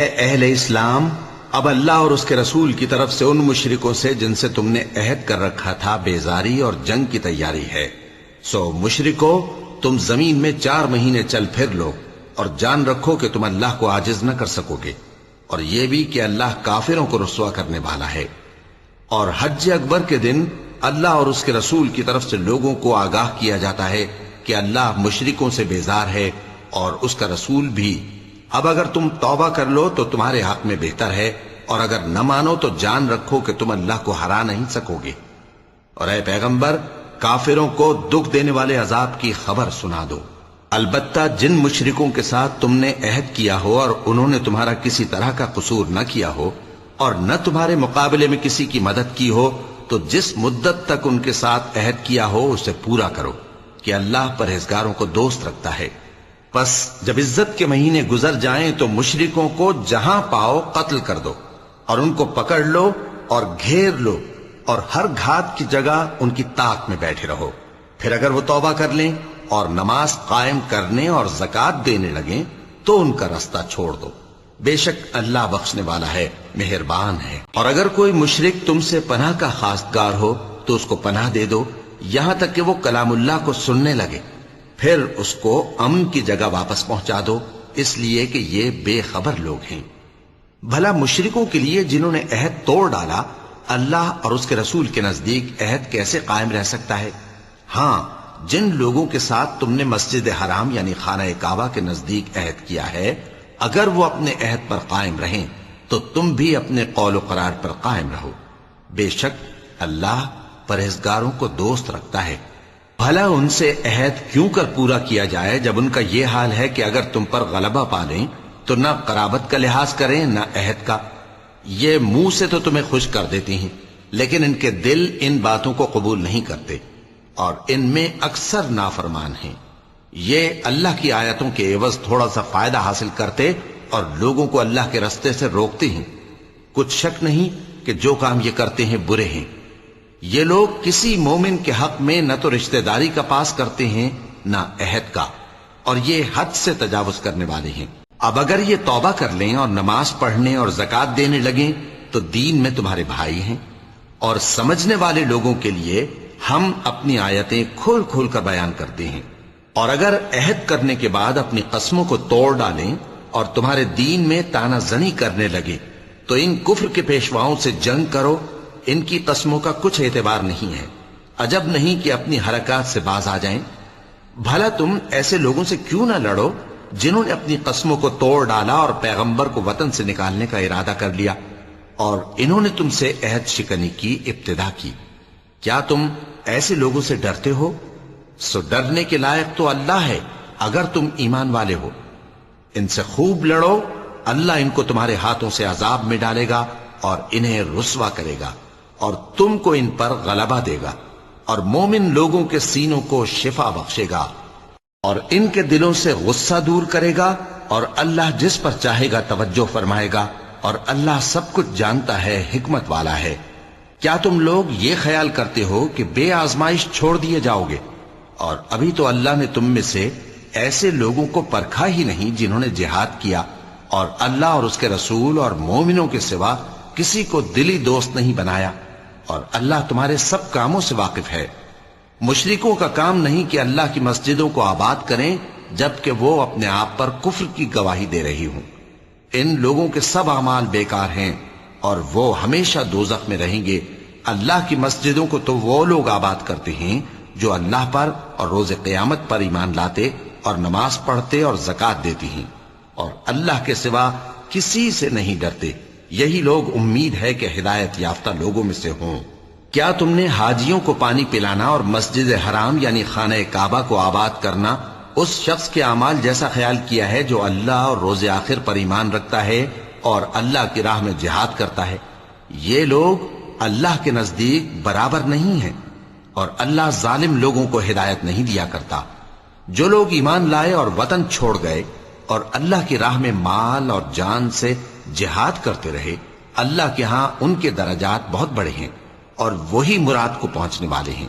اے اہل اسلام، اب اللہ اور اس کے رسول کی طرف سے ان مشرکوں سے جن سے تم نے عہد کر رکھا تھا بیزاری اور جنگ کی تیاری ہے۔ سو مشرکو، تم زمین میں 4 مہینے چل پھر لو اور جان رکھو کہ تم اللہ کو عاجز نہ کر سکو گے، اور یہ بھی کہ اللہ کافروں کو رسوا کرنے والا ہے۔ اور حج اکبر کے دن اللہ اور اس کے رسول کی طرف سے لوگوں کو آگاہ کیا جاتا ہے کہ اللہ مشرکوں سے بیزار ہے اور اس کا رسول بھی۔ اب اگر تم توبہ کر لو تو تمہارے حق میں بہتر ہے، اور اگر نہ مانو تو جان رکھو کہ تم اللہ کو ہرا نہیں سکو گے۔ اور اے پیغمبر، کافروں کو دکھ دینے والے عذاب کی خبر سنا دو۔ البتہ جن مشرکوں کے ساتھ تم نے عہد کیا ہو اور انہوں نے تمہارا کسی طرح کا قصور نہ کیا ہو اور نہ تمہارے مقابلے میں کسی کی مدد کی ہو، تو جس مدت تک ان کے ساتھ عہد کیا ہو اسے پورا کرو، کہ اللہ پرہیزگاروں کو دوست رکھتا ہے۔ پس جب عزت کے مہینے گزر جائیں تو مشرکوں کو جہاں پاؤ قتل کر دو، اور ان کو پکڑ لو اور گھیر لو، اور ہر گھات کی جگہ ان کی طاق میں بیٹھے رہو۔ پھر اگر وہ توبہ کر لیں اور نماز قائم کرنے اور زکوٰۃ دینے لگیں تو ان کا رستہ چھوڑ دو، بے شک اللہ بخشنے والا ہے، مہربان ہے۔ اور اگر کوئی مشرک تم سے پناہ کا خواستگار ہو تو اس کو پناہ دے دو، یہاں تک کہ وہ کلام اللہ کو سننے لگے، پھر اس کو امن کی جگہ واپس پہنچا دو، اس لیے کہ یہ بے خبر لوگ ہیں۔ بھلا مشرکوں کے لیے جنہوں نے عہد توڑ ڈالا، اللہ اور اس کے رسول کے نزدیک عہد کیسے قائم رہ سکتا ہے؟ ہاں، جن لوگوں کے ساتھ تم نے مسجد حرام یعنی خانہ کعبہ کے نزدیک عہد کیا ہے، اگر وہ اپنے عہد پر قائم رہیں تو تم بھی اپنے قول و قرار پر قائم رہو، بے شک اللہ پرہیزگاروں کو دوست رکھتا ہے۔ بھلا ان سے عہد کیوں کر پورا کیا جائے جب ان کا یہ حال ہے کہ اگر تم پر غلبہ پا لیں تو نہ قرابت کا لحاظ کریں نہ عہد کا۔ یہ منہ سے تو تمہیں خوش کر دیتی ہیں، لیکن ان کے دل ان باتوں کو قبول نہیں کرتے، اور ان میں اکثر نافرمان ہیں۔ یہ اللہ کی آیتوں کے عوض تھوڑا سا فائدہ حاصل کرتے اور لوگوں کو اللہ کے رستے سے روکتے ہیں۔ کچھ شک نہیں کہ جو کام یہ کرتے ہیں برے ہیں۔ یہ لوگ کسی مومن کے حق میں نہ تو رشتہ داری کا پاس کرتے ہیں نہ عہد کا، اور یہ حد سے تجاوز کرنے والے ہیں۔ اب اگر یہ توبہ کر لیں اور نماز پڑھنے اور زکوٰۃ دینے لگیں تو دین میں تمہارے بھائی ہیں، اور سمجھنے والے لوگوں کے لیے ہم اپنی آیتیں کھول کھول کر بیان کرتے ہیں۔ اور اگر عہد کرنے کے بعد اپنی قسموں کو توڑ ڈالیں اور تمہارے دین میں تانا زنی کرنے لگے تو ان کفر کے پیشواؤں سے جنگ کرو، ان کی قسموں کا کچھ اعتبار نہیں ہے، عجب نہیں کہ اپنی حرکات سے باز آ جائیں۔ بھلا تم ایسے لوگوں سے کیوں نہ لڑو جنہوں نے اپنی قسموں کو توڑ ڈالا اور پیغمبر کو وطن سے نکالنے کا ارادہ کر لیا، اور انہوں نے تم سے عہد شکنی کی ابتدا کی۔ کیا تم ایسے لوگوں سے ڈرتے ہو؟ سو ڈرنے کے لائق تو اللہ ہے اگر تم ایمان والے ہو۔ ان سے خوب لڑو، اللہ ان کو تمہارے ہاتھوں سے عذاب میں ڈالے گا اور انہیں رسوا کرے گا، اور تم کو ان پر غلبہ دے گا، اور مومن لوگوں کے سینوں کو شفا بخشے گا، اور ان کے دلوں سے غصہ دور کرے گا، اور اللہ جس پر چاہے گا توجہ فرمائے گا، اور اللہ سب کچھ جانتا ہے، حکمت والا ہے۔ کیا تم لوگ یہ خیال کرتے ہو کہ بے آزمائش چھوڑ دیے جاؤ گے؟ اور ابھی تو اللہ نے تم میں سے ایسے لوگوں کو پرکھا ہی نہیں جنہوں نے جہاد کیا، اور اللہ اور اس کے رسول اور مومنوں کے سوا کسی کو دلی دوست نہیں بنایا، اور اللہ تمہارے سب کاموں سے واقف ہے۔ مشرکوں کا کام نہیں کہ اللہ کی مسجدوں کو آباد کریں جبکہ وہ اپنے آپ پر کفر کی گواہی دے رہی ہوں۔ ان لوگوں کے سب اعمال بیکار ہیں اور وہ ہمیشہ دوزخ میں رہیں گے۔ اللہ کی مسجدوں کو تو وہ لوگ آباد کرتے ہیں جو اللہ پر اور روز قیامت پر ایمان لاتے اور نماز پڑھتے اور زکوٰۃ دیتی ہیں، اور اللہ کے سوا کسی سے نہیں ڈرتے۔ یہی لوگ امید ہے کہ ہدایت یافتہ لوگوں میں سے ہوں۔ کیا تم نے حاجیوں کو پانی پلانا اور مسجد حرام یعنی خانہ کعبہ کو آباد کرنا اس شخص کے اعمال جیسا خیال کیا ہے جو اللہ اور روز آخر پر ایمان رکھتا ہے اور اللہ کی راہ میں جہاد کرتا ہے؟ یہ لوگ اللہ کے نزدیک برابر نہیں ہیں، اور اللہ ظالم لوگوں کو ہدایت نہیں دیا کرتا۔ جو لوگ ایمان لائے اور وطن چھوڑ گئے اور اللہ کی راہ میں مال اور جان سے جہاد کرتے رہے، اللہ کے ہاں ان کے درجات بہت بڑے ہیں، اور وہی مراد کو پہنچنے والے ہیں۔